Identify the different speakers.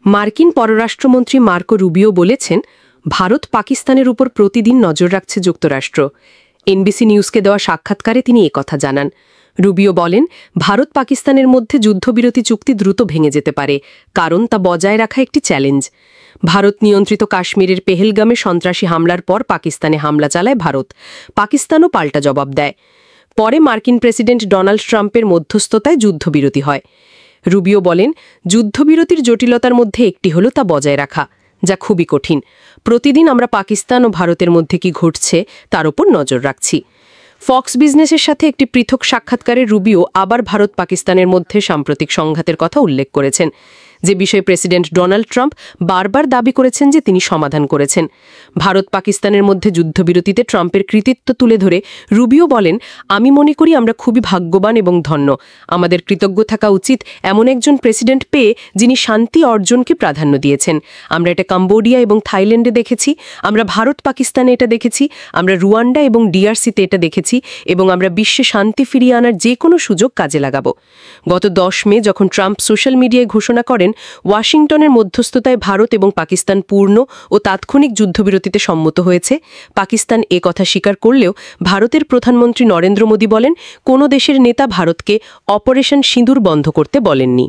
Speaker 1: মার্কিন পররাষ্ট্রমন্ত্রী Marco Rubio বলেছেন, ভারত পাকিস্তানের উপর প্রতিদিন নজর রাখছে যুক্তরাষ্ট্র। এনবিসি নিউজকে দেওয়া সাক্ষাৎকারে তিনি একথা জানান। রুবিও বলেন, ভারত পাকিস্তানের মধ্যে যুদ্ধবিরতি চুক্তি দ্রুত ভেঙে যেতে পারে, কারণ তা বজায় রাখা একটি চ্যালেঞ্জ। ভারত নিয়ন্ত্রিত কাশ্মীরের পেহেলগামে সন্ত্রাসী হামলার পর পাকিস্তানে হামলা চালায় ভারত। পাকিস্তানও পাল্টা জবাব দেয়। পরে মার্কিন প্রেসিডেন্ট ডোনাল্ড ট্রাম্পের মধ্যস্থতায় যুদ্ধবিরতি হয়। রুবিও বলেন, যুদ্ধবিরতির জটিলতার মধ্যে একটি হলো তা বজায় রাখা, যা খুবই কঠিন। প্রতিদিন আমরা পাকিস্তান ও ভারতের মধ্যে কি ঘটছে তার উপর নজর রাখছি। ফক্স বিজনেসের সাথে একটি পৃথক সাক্ষাৎকারে রুবিও আবার ভারত পাকিস্তানের মধ্যে সাম্প্রতিক সংঘাতের কথা উল্লেখ করেছেন, যে বিষয়ে প্রেসিডেন্ট ডোনাল্ড ট্রাম্প বারবার দাবি করেছেন যে তিনি সমাধান করেছেন। ভারত পাকিস্তানের মধ্যে যুদ্ধবিরতিতে ট্রাম্পের কৃতিত্ব তুলে ধরে রুবিও বলেন, আমি মনে করি আমরা খুবই ভাগ্যবান এবং ধন্য। আমাদের কৃতজ্ঞ থাকা উচিত এমন একজন প্রেসিডেন্ট পেয়ে যিনি শান্তি অর্জনকে প্রাধান্য দিয়েছেন। আমরা এটা কম্বোডিয়া এবং থাইল্যান্ডে দেখেছি, আমরা ভারত পাকিস্তানে এটা দেখেছি, আমরা রুয়ান্ডা এবং ডিআরসিতে এটা দেখেছি, এবং আমরা বিশ্বে শান্তি ফিরিয়ে আনার যে কোনো সুযোগ কাজে লাগাবো। গত 10 মে যখন ট্রাম্প সোশ্যাল মিডিয়ায় ঘোষণা করেন ওয়াশিংটনের মধ্যস্থতায় ভারত এবং পাকিস্তান পূর্ণ ও তাৎক্ষণিক যুদ্ধবিরতিতে সম্মত হয়েছে, পাকিস্তান এ কথা স্বীকার করলেও ভারতের প্রধানমন্ত্রী নরেন্দ্র মোদী বলেন, কোনো দেশের নেতা ভারতকে অপারেশন সিঁদুর বন্ধ করতে বলেননি।